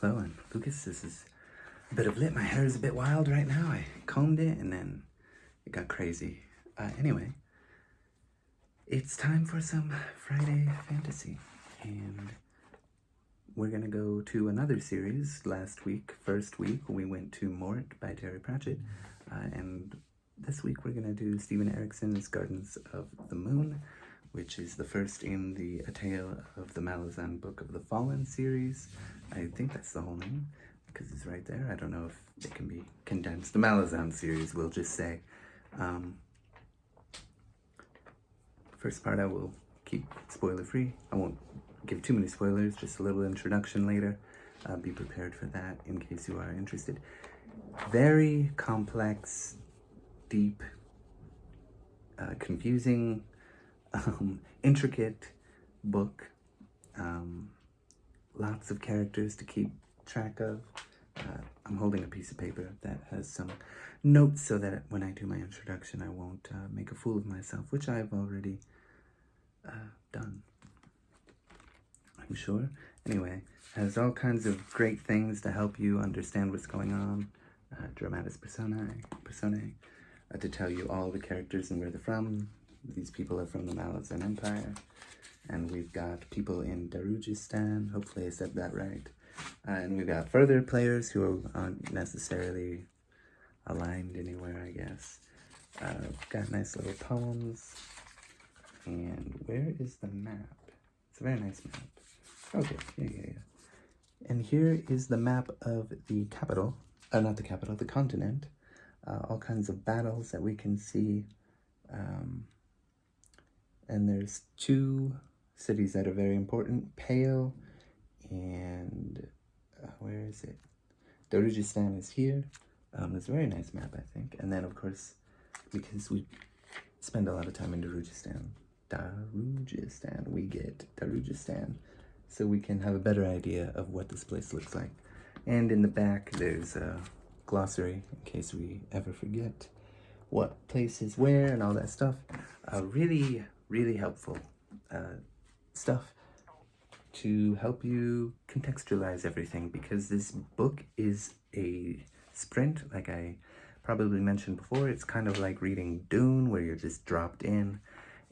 Hello, I'm Lucas. This is a bit of lit. My hair is a bit wild right now. I combed it and then it got crazy. Anyway, it's time for some Friday fantasy. And we're going to go to another series. First week, we went to Mort by Terry Pratchett. And this week we're going to do Stephen Erikson's Gardens of the Moon, which is the first in the A Tale of the Malazan Book of the Fallen series. I think that's the whole name, because it's right there. I don't know if it can be condensed. The Malazan series, we'll just say. First part I will keep spoiler-free. I won't give too many spoilers, just a little introduction later. Be prepared for that in case you are interested. Very complex, deep, confusing, intricate book. Lots of characters to keep track of. I'm holding a piece of paper that has some notes so that when I do my introduction I won't make a fool of myself, which I've already done, I'm sure. Anyway, has all kinds of great things to help you understand what's going on. Dramatis personae, to tell you all the characters and where they're from. These people are from the Malazan Empire. And we've got people in Darujistan, hopefully I said that right. And we've got further players who aren't necessarily aligned anywhere, I guess. Got nice little poems. And where is the map? It's a very nice map. Okay, yeah. And here is the map of the capital. Not the capital, the continent. All kinds of battles that we can see. And there's two cities that are very important. Pale and where is it? Darujistan is here. It's a very nice map, I think. And then, of course, because we spend a lot of time in Darujistan, we get Darujistan, so we can have a better idea of what this place looks like. And in the back, there's a glossary in case we ever forget what place is where and all that stuff. Really, really helpful stuff to help you contextualize everything, because this book is a sprint, like I probably mentioned before. It's kind of like reading Dune, where you're just dropped in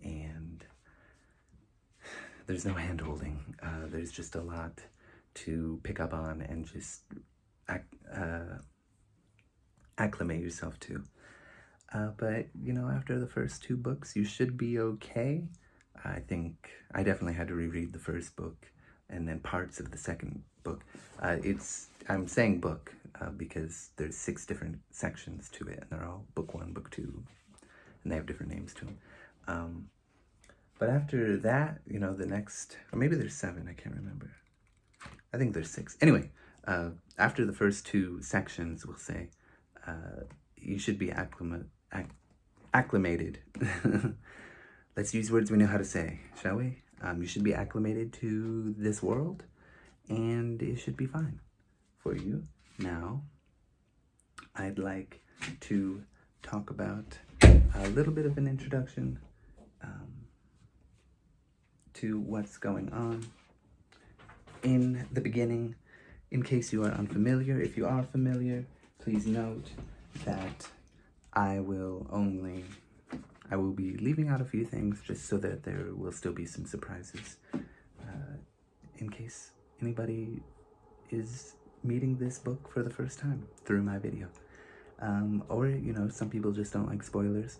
and there's no hand-holding. There's just a lot to pick up on and just acclimate yourself to. But, after the first two books, you should be okay. I think I definitely had to reread the first book and then parts of the second book. I'm saying book because there's 6 different sections to it, and they're all book 1, book 2, and they have different names to them. But after that, the next, or maybe there's 7, I can't remember. I think there's 6. Anyway, after the first 2 sections, we'll say, you should be acclimated. Let's use words we know how to say, shall we? You should be acclimated to this world, and it should be fine for you. Now, I'd like to talk about a little bit of an introduction to what's going on in the beginning, in case you are unfamiliar. If you are familiar, please note that I will be leaving out a few things just so that there will still be some surprises in case anybody is meeting this book for the first time through my video. Or, some people just don't like spoilers.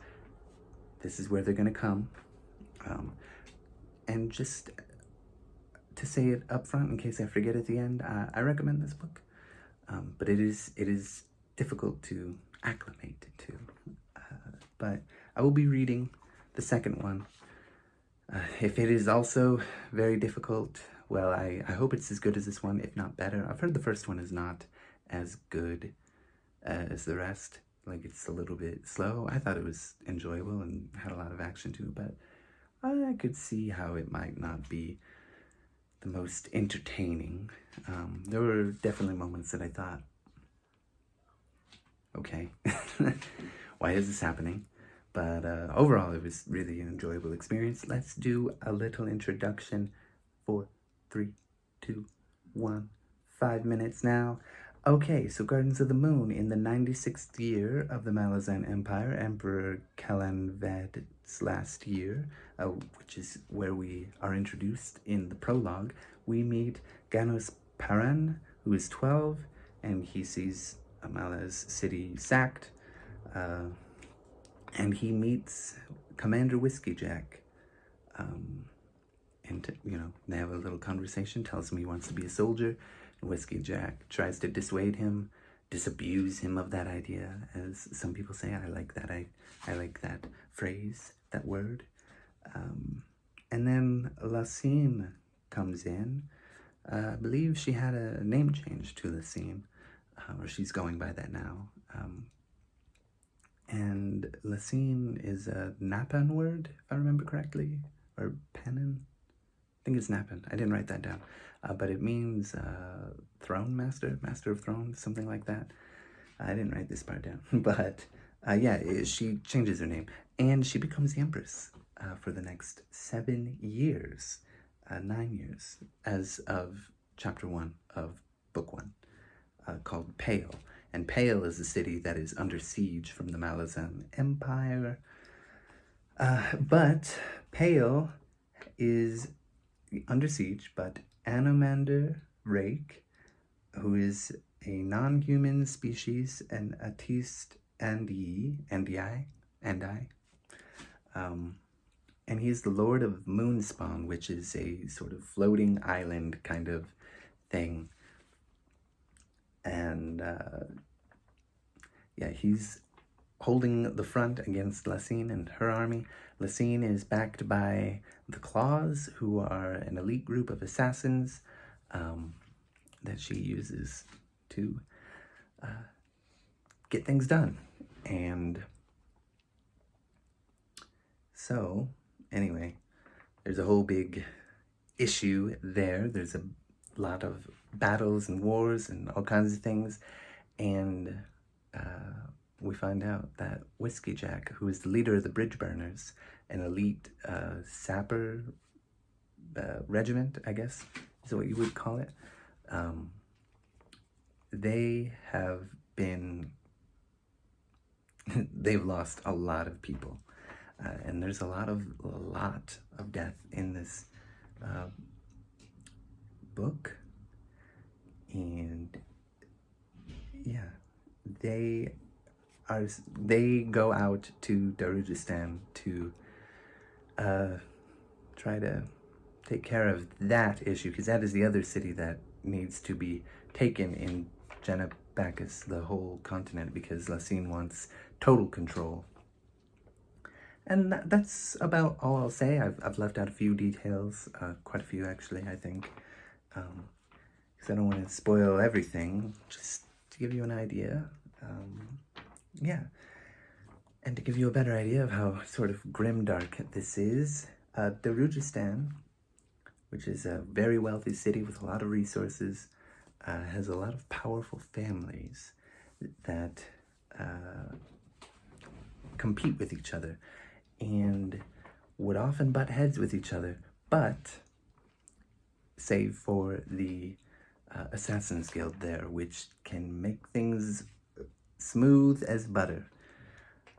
This is where they're going to come. And just to say it up front in case I forget at the end, I recommend this book. But it is difficult to acclimate to. But I will be reading the second one. If it is also very difficult, well, I hope it's as good as this one, if not better. I've heard the first one is not as good as the rest. Like, it's a little bit slow. I thought it was enjoyable and had a lot of action too, but I could see how it might not be the most entertaining. There were definitely moments that I thought, okay, why is this happening? But overall, it was really an enjoyable experience. Let's do a little introduction. 4, 3, 2, 1. 5 minutes now. Okay, so Gardens of the Moon. In the 96th year of the Malazan Empire, Emperor Kalanved's last year, which is where we are introduced in the prologue, we meet Ganos Paran, who is 12, and he sees Amala's city sacked, and he meets Commander Whiskey Jack. And, they have a little conversation, tells him he wants to be a soldier. And Whiskey Jack tries to dissuade him, disabuse him of that idea, as some people say. I like that. I like that phrase, that word. And then Lacine comes in. I believe she had a name change to Lacine, or she's going by that now. And Lacine is a Napan word, if I remember correctly, or Penin. I think it's Napan. I didn't write that down. But it means throne master, master of thrones, something like that. I didn't write this part down. But she changes her name. And she becomes the empress for the next 7 years, 9 years, as of chapter 1 of book 1, called Pale. And Pale is a city that is under siege from the Malazan Empire. But Pale is under siege, but Anomander Rake, who is a non-human species, an entice and he's the Lord of Moonspawn, which is a sort of floating island kind of thing. And he's holding the front against Lacine and her army. Lacine is backed by the Claws, who are an elite group of assassins that she uses to get things done. And so, anyway, there's a whole big issue there. There's a lot of battles and wars and all kinds of things. And we find out that Whiskey Jack, who is the leader of the Bridge Burners, an elite sapper regiment, I guess, is what you would call it, they have been, they've lost a lot of people. And there's a lot of death in this book. And yeah, they go out to Darujistan to try to take care of that issue, because that is the other city that needs to be taken in Genebacus, the whole continent, because Lacine wants total control. And that's about all I'll say. I've left out a few details, quite a few actually, I think, because I don't want to spoil everything, just to give you an idea. And to give you a better idea of how sort of grimdark this is, Darujistan, which is a very wealthy city with a lot of resources, has a lot of powerful families that compete with each other and would often butt heads with each other, but save for the Assassin's Guild there, which can make things smooth as butter.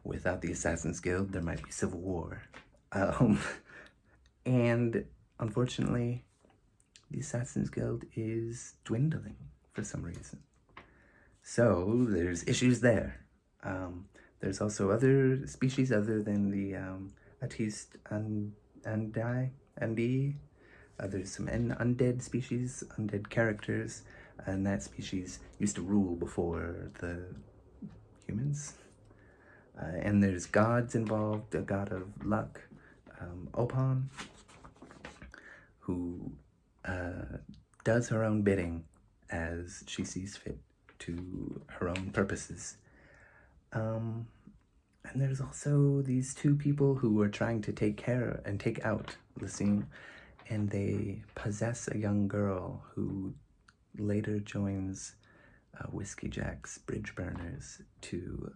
Without the Assassin's Guild, there might be civil war. And unfortunately, the Assassin's Guild is dwindling for some reason. So there's issues there. There's also other species other than the Atiste Andi. There's some undead species, undead characters, and that species used to rule before the humans. And there's gods involved, a god of luck, Opon, who does her own bidding as she sees fit to her own purposes. And there's also these two people who are trying to take out Lacine, and they possess a young girl who later joins Whiskey Jack's Bridge Burners to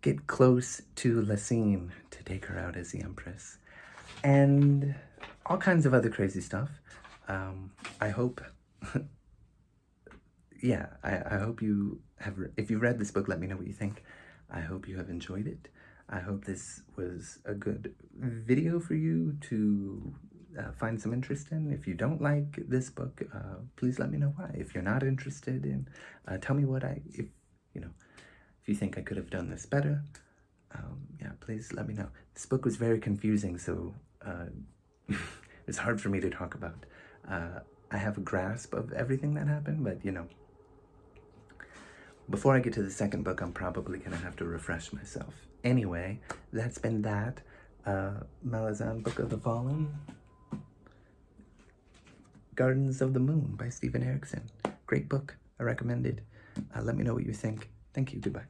get close to Lacine to take her out as the Empress. And all kinds of other crazy stuff. I hope yeah, I hope you have, if you read this book, let me know what you think. I hope you have enjoyed it. I hope this was a good video for you to find some interest in. If you don't like this book, please let me know why. If you're not interested in, tell me what if you think I could have done this better. Yeah, please let me know. This book was very confusing, so it's hard for me to talk about. I have a grasp of everything that happened, but before I get to the second book, I'm probably gonna have to refresh myself. Anyway, that's been that. Malazan, Book of the Fallen. Gardens of the Moon by Erikson. Great book. I recommend it. Let me know what you think. Thank you. Goodbye.